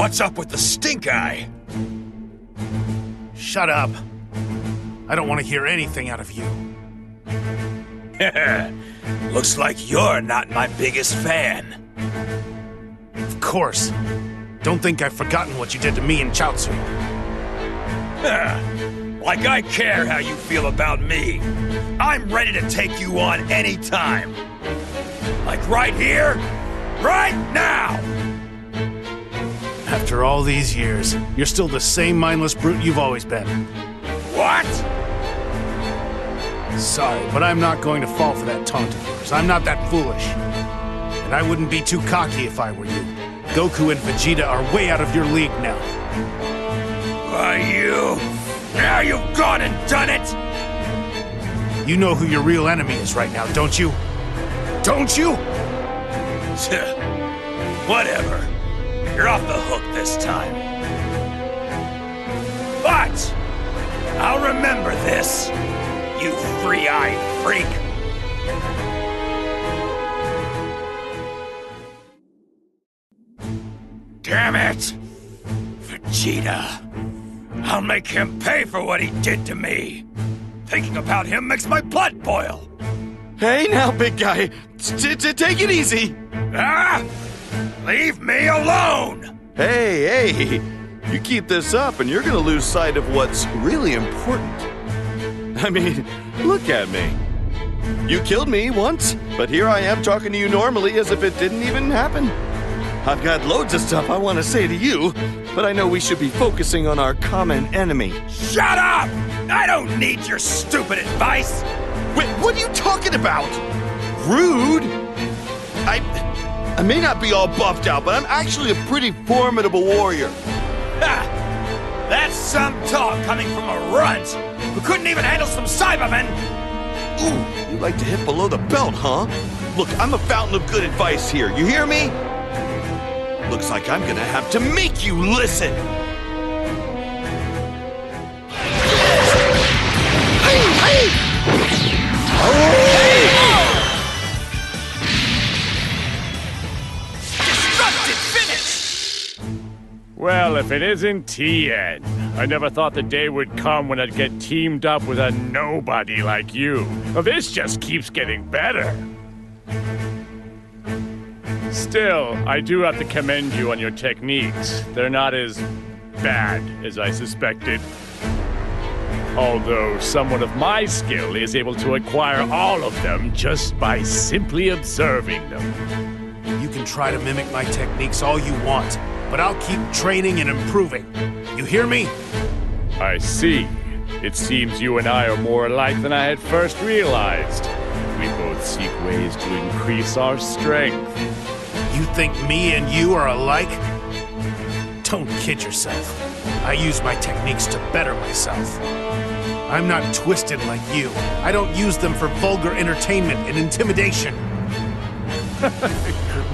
What's up with the stink eye? Shut up. I don't want to hear anything out of you. Looks like you're not my biggest fan. Of course. Don't think I've forgotten what you did to me and Chaozu. Like I care how you feel about me. I'm ready to take you on anytime. Like right here, right now! After all these years, you're still the same mindless brute you've always been. What? Sorry, but I'm not going to fall for that taunt of yours. I'm not that foolish. And I wouldn't be too cocky if I were you. Goku and Vegeta are way out of your league now. Are you? Now you've gone and done it! You know who your real enemy is right now, don't you? Don't you? Whatever. You're off the hook this time. But I'll remember this, you three-eyed freak. Damn it! Vegeta. I'll make him pay for what he did to me. Thinking about him makes my blood boil. Hey now, big guy. Take it easy. Ah! Leave me alone! Hey. You keep this up and you're gonna lose sight of what's really important. I mean, look at me. You killed me once, but here I am talking to you normally as if it didn't even happen. I've got loads of stuff I want to say to you, but I know we should be focusing on our common enemy. Shut up! I don't need your stupid advice! Wait, what are you talking about? Rude? I may not be all buffed out, but I'm actually a pretty formidable warrior. Ha! That's some talk coming from a runt who couldn't even handle some Cybermen! Ooh, you like to hit below the belt, huh? Look, I'm a fountain of good advice here, you hear me? Looks like I'm gonna have to make you listen! Destructive finish! Well, if it isn't Tien. I never thought the day would come when I'd get teamed up with a nobody like you. Well, this just keeps getting better. Still, I do have to commend you on your techniques. They're not as bad as I suspected. Although someone of my skill is able to acquire all of them just by simply observing them. You can try to mimic my techniques all you want, but I'll keep training and improving. You hear me? I see. It seems you and I are more alike than I had first realized. We both seek ways to increase our strength. You think me and you are alike? Don't kid yourself. I use my techniques to better myself. I'm not twisted like you. I don't use them for vulgar entertainment and intimidation.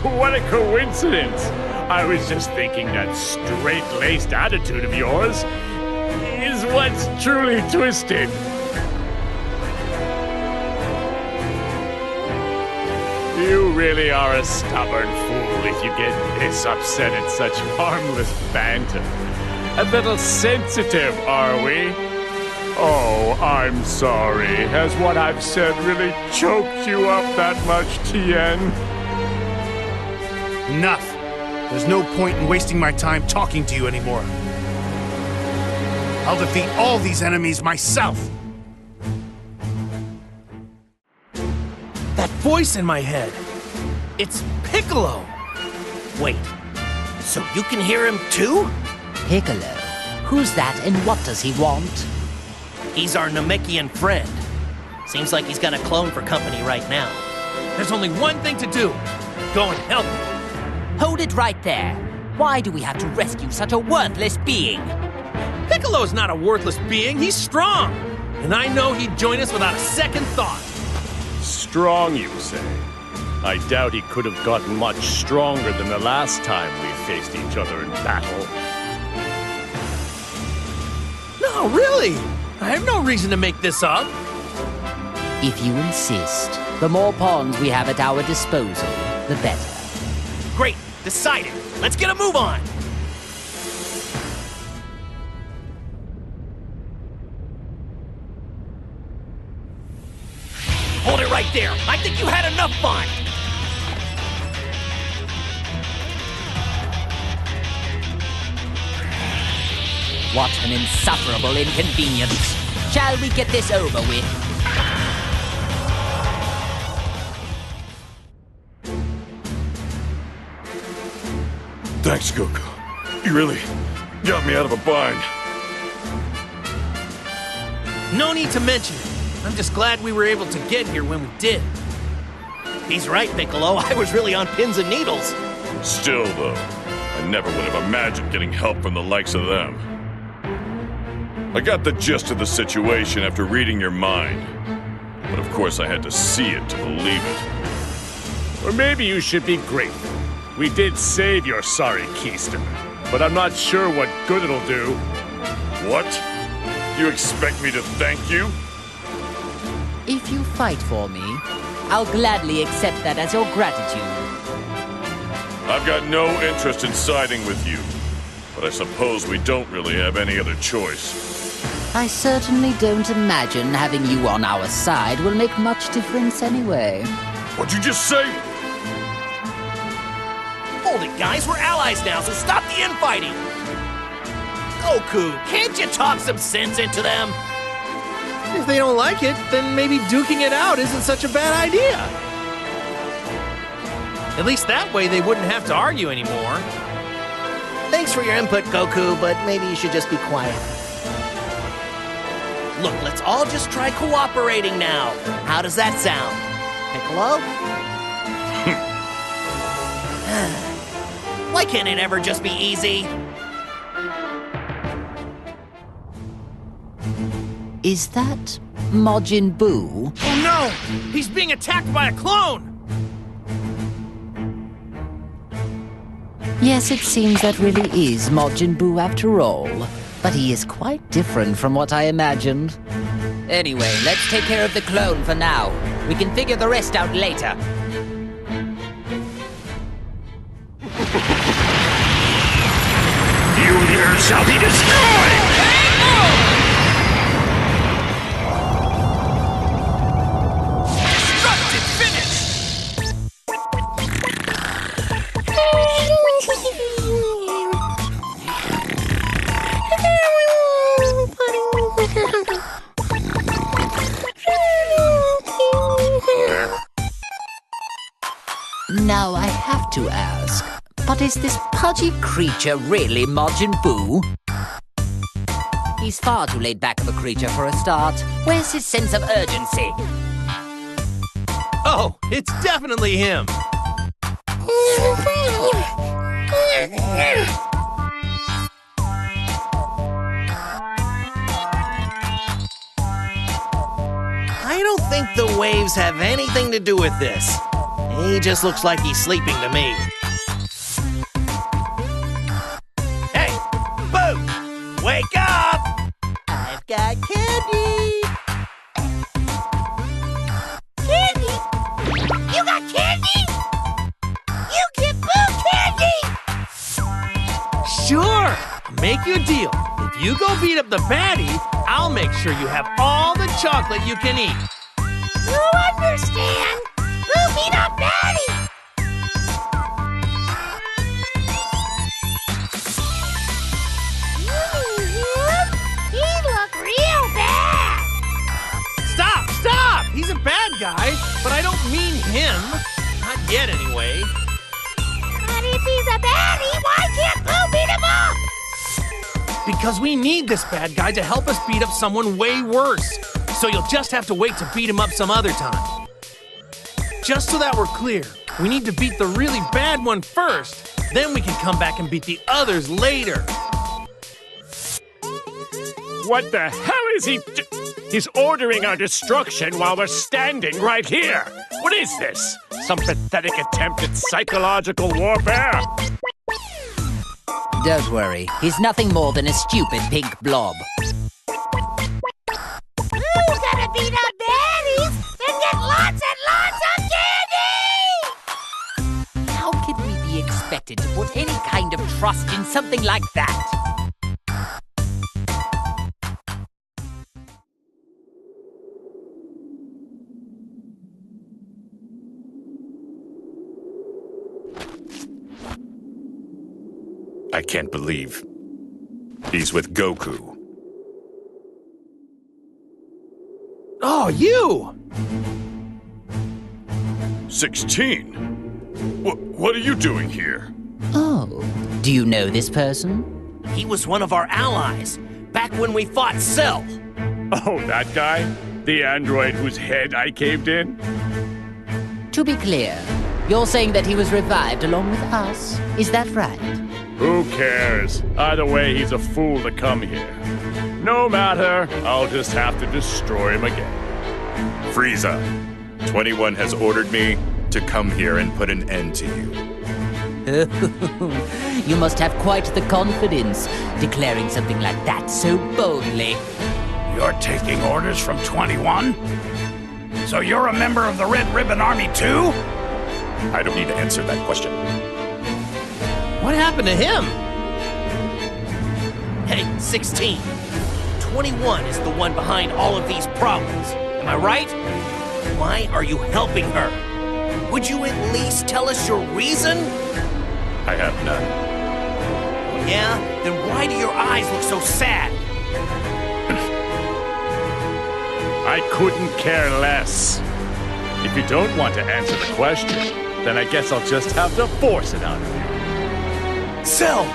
What a coincidence! I was just thinking that straight-laced attitude of yours is what's truly twisted. You really are a stubborn fool if you get this upset at such harmless banter. A little sensitive, are we? Oh, I'm sorry. Has what I've said really choked you up that much, Tien? Enough. There's no point in wasting my time talking to you anymore. I'll defeat all these enemies myself. That voice in my head. It's Piccolo. Wait, so you can hear him too? Piccolo? Who's that and what does he want? He's our Namekian friend. Seems like he's got a clone for company right now. There's only one thing to do. Go and help him. Hold it right there. Why do we have to rescue such a worthless being? Piccolo's not a worthless being, he's strong. And I know he'd join us without a second thought. Strong, you say? I doubt he could have gotten much stronger than the last time we faced each other in battle. No, really. I have no reason to make this up. If you insist, the more pawns we have at our disposal, the better. Great, decided. Let's get a move on. right there! I think you had enough fun! What an insufferable inconvenience. Shall we get this over with? Thanks, Goku. You really got me out of a bind. No need to mention it. I'm just glad we were able to get here when we did. He's right, Piccolo. I was really on pins and needles. Still, though, I never would have imagined getting help from the likes of them. I got the gist of the situation after reading your mind. But of course I had to see it to believe it. Or maybe you should be grateful. We did save your sorry keister, but I'm not sure what good it'll do. What? You expect me to thank you? If you fight for me, I'll gladly accept that as your gratitude. I've got no interest in siding with you, but I suppose we don't really have any other choice. I certainly don't imagine having you on our side will make much difference anyway. What'd you just say? Hold it, guys. We're allies now, so stop the infighting. Goku, can't you talk some sense into them? If they don't like it, then maybe duking it out isn't such a bad idea. At least that way they wouldn't have to argue anymore. Thanks for your input, Goku, but maybe you should just be quiet. Look, let's all just try cooperating now. How does that sound? Piccolo? Why can't it ever just be easy? Is that Majin Buu? Oh no! He's being attacked by a clone! Yes, it seems that really is Majin Buu after all. But he is quite different from what I imagined. Anyway, let's take care of the clone for now. We can figure the rest out later. You here shall be destroyed! Destructive finish! Now I have to ask, but is this pudgy creature really Majin Buu? He's far too laid back of a creature for a start. Where's his sense of urgency? Oh, it's definitely him! I don't think the waves have anything to do with this. He just looks like he's sleeping to me. Hey, Boo! Wake up! I've got candy! Candy? You got candy? You get Boo candy! Sure! I'll make you a deal. If you go beat up the baddie, I'll make sure you have all the chocolate you can eat. You understand? Boo beat up Daddy! He looked real bad! Stop! Stop! He's a bad guy, but I don't mean him. Not yet, anyway. But if he's a baddie, why can't Boo beat him up? Because we need this bad guy to help us beat up someone way worse. So you'll just have to wait to beat him up some other time. Just so that we're clear, we need to beat the really bad one first, then we can come back and beat the others later. What the hell is he He's ordering our destruction while we're standing right here. What is this? Some pathetic attempt at psychological warfare? Don't worry, he's nothing more than a stupid pink blob. Who's gonna beat up baddies and get lots and lots of candy? How can we be expected to put any kind of trust in something like that? I can't believe he's with Goku. Oh, you! 16? What are you doing here? Oh, do you know this person? He was one of our allies, back when we fought Cell. Oh, that guy? The android whose head I caved in? To be clear, you're saying that he was revived along with us. Is that right? Who cares? Either way, he's a fool to come here. No matter, I'll just have to destroy him again. Frieza, 21 has ordered me to come here and put an end to you. You must have quite the confidence, declaring something like that so boldly. You're taking orders from 21? So you're a member of the Red Ribbon Army too? I don't need to answer that question. What happened to him? Hey, 16. 21 is the one behind all of these problems. Am I right? Why are you helping her? Would you at least tell us your reason? I have none. Yeah? Then why do your eyes look so sad? I couldn't care less. If you don't want to answer the question, then I guess I'll just have to force it out of you. Cell!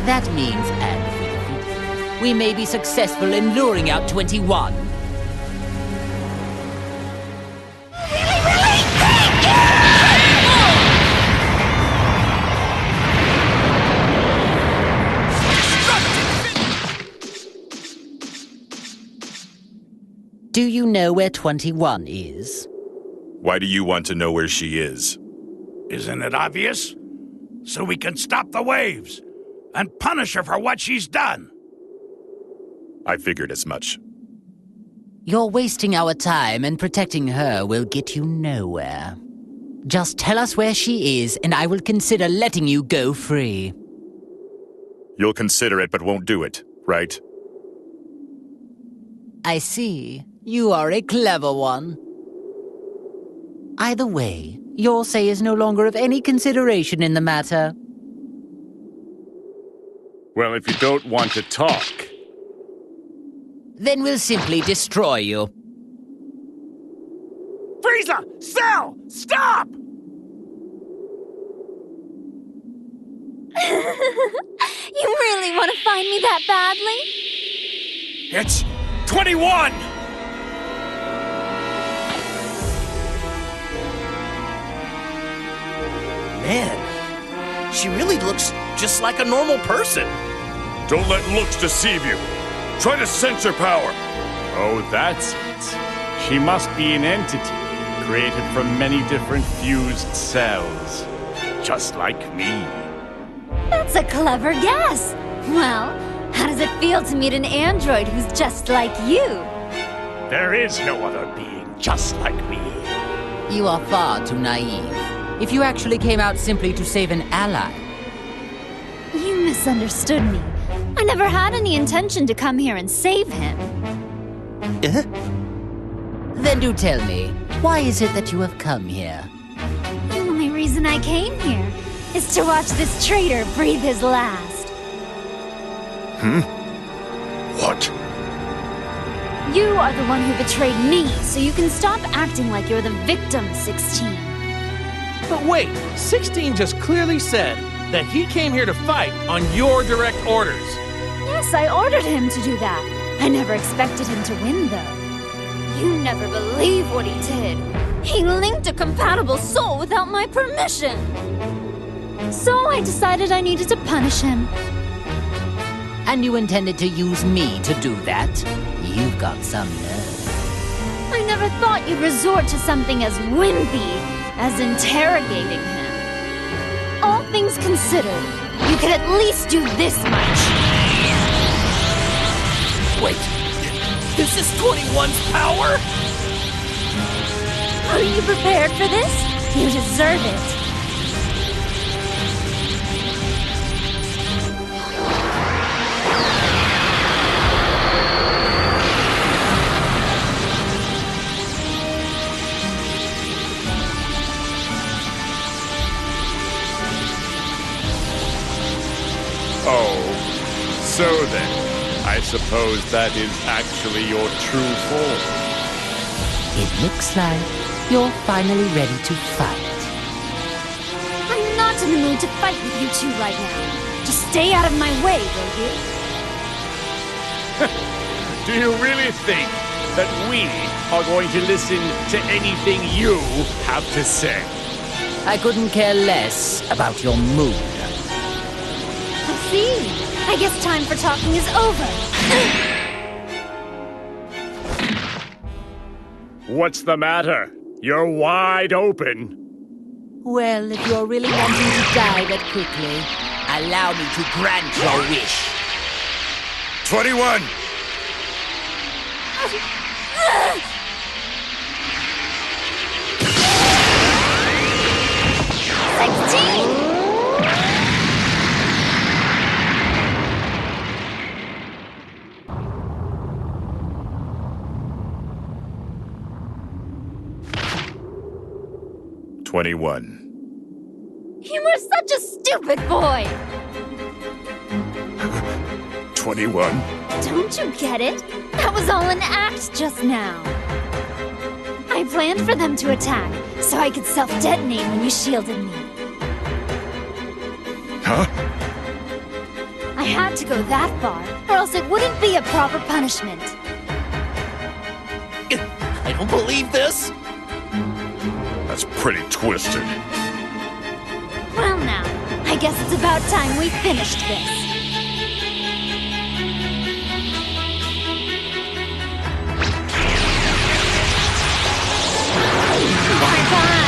That means, and we may be successful in luring out 21. Do you know where 21 is? Why do you want to know where she is? Isn't it obvious? So we can stop the waves and punish her for what she's done. I figured as much. You're wasting our time, and protecting her will get you nowhere. Just tell us where she is, and I will consider letting you go free. You'll consider it, but won't do it, right? I see. You are a clever one. Either way, your say is no longer of any consideration in the matter. Well, if you don't want to talk... Then we'll simply destroy you. Frieza! Cell! Stop! You really want to find me that badly? It's 21! Man, she really looks just like a normal person. Don't let looks deceive you. Try to sense her power. Oh, that's it. She must be an entity created from many different fused cells. Just like me. That's a clever guess. Well, how does it feel to meet an android who's just like you? There is no other being just like me. You are far too naive. If you actually came out simply to save an ally... You misunderstood me. I never had any intention to come here and save him. Then do tell me, why is it that you have come here? The only reason I came here is to watch this traitor breathe his last. What? You are the one who betrayed me, so you can stop acting like you're the victim, 16. But wait, 16 just clearly said that he came here to fight on your direct orders. Yes, I ordered him to do that. I never expected him to win, though. You never believe what he did. He linked a compatible soul without my permission. So I decided I needed to punish him. And you intended to use me to do that? You've got some nerve. I never thought you'd resort to something as wimpy as interrogating him. All things considered, you could at least do this much. Wait, this is 21's power? Are you prepared for this? You deserve it. Oh, so then, I suppose that is actually your true form. It looks like you're finally ready to fight. I'm not in the mood to fight with you two right now. Just stay out of my way, will you? Do you really think that we are going to listen to anything you have to say? I couldn't care less about your mood. I see. I guess time for talking is over. What's the matter? You're wide open. Well, if you're really wanting to die that quickly, allow me to grant your wish. 21! You were such a stupid boy! 21? Don't you get it? That was all an act just now. I planned for them to attack, so I could self-detonate when you shielded me. Huh? I had to go that far, or else it wouldn't be a proper punishment. I don't believe this. That's pretty twisted. Well now, I guess it's about time we finished this. Bye-bye.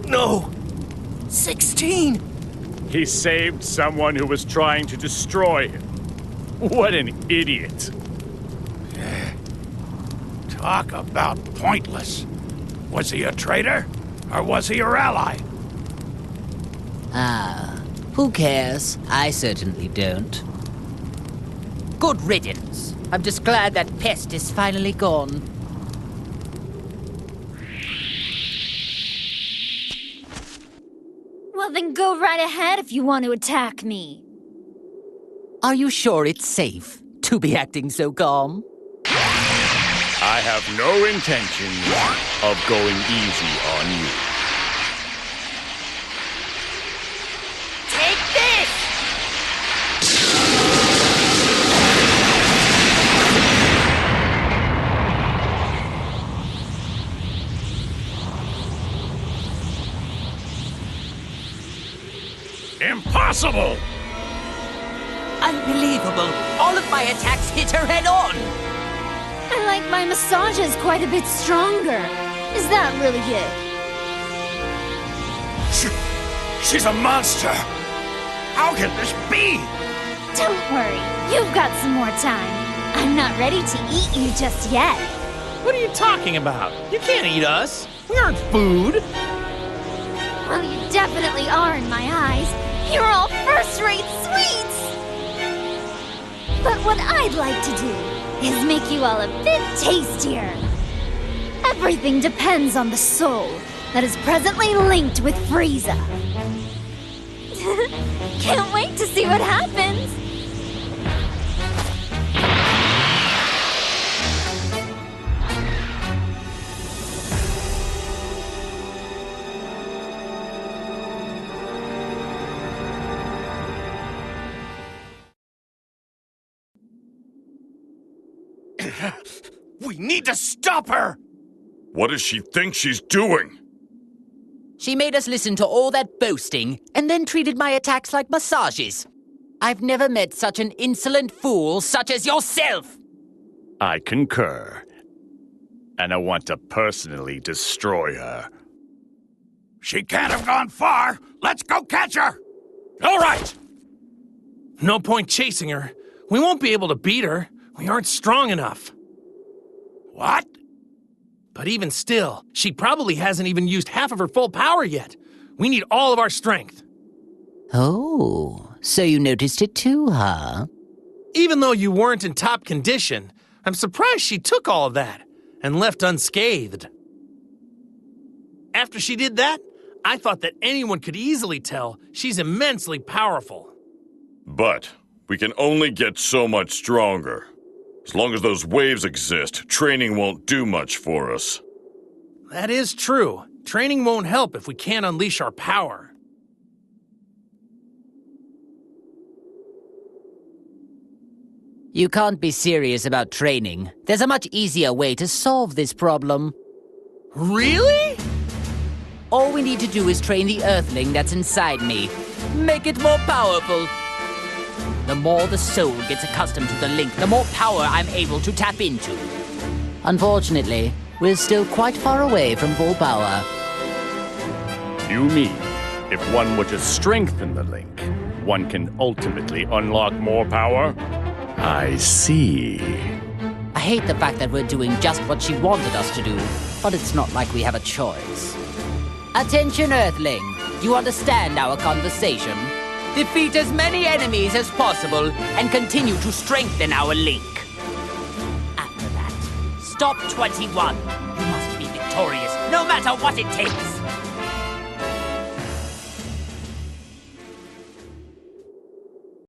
No! 16! He saved someone who was trying to destroy him. What an idiot. Talk about pointless. Was he a traitor? Or was he your ally? Who cares? I certainly don't. Good riddance. I'm just glad that pest is finally gone. Well, then go right ahead if you want to attack me. Are you sure it's safe to be acting so calm? I have no intention of going easy on you. Take this! Impossible! Unbelievable! All of my attacks hit her head on! I like my massages quite a bit stronger. Is that really it? She's a monster! How can this be? Don't worry, you've got some more time. I'm not ready to eat you just yet. What are you talking about? You can't eat us. We aren't food. Well, you definitely are in my eyes. You're all first-rate sweets! But what I'd like to do is make you all a bit tastier. Everything depends on the soul that is presently linked with Frieza. Can't wait to see what happens! We need to stop her! What does she think she's doing? She made us listen to all that boasting and then treated my attacks like massages. I've never met such an insolent fool such as yourself! I concur. And I want to personally destroy her. She can't have gone far. Let's go catch her! All right! No point chasing her. We won't be able to beat her. We aren't strong enough. What? But even still, she probably hasn't even used half of her full power yet. We need all of our strength. Oh, so you noticed it too, huh? Even though you weren't in top condition, I'm surprised she took all of that and left unscathed. After she did that, I thought that anyone could easily tell she's immensely powerful. But we can only get so much stronger. As long as those waves exist, training won't do much for us. That is true. Training won't help if we can't unleash our power. You can't be serious about training. There's a much easier way to solve this problem. Really? All we need to do is train the Earthling that's inside me. Make it more powerful. The more the soul gets accustomed to the link, the more power I'm able to tap into. Unfortunately, we're still quite far away from full power. You mean, if one were to strengthen the link, one can ultimately unlock more power? I see. I hate the fact that we're doing just what she wanted us to do, but it's not like we have a choice. Attention, Earthling. You understand our conversation? Defeat as many enemies as possible and continue to strengthen our link. After that, stop 21. You must be victorious, no matter what it takes.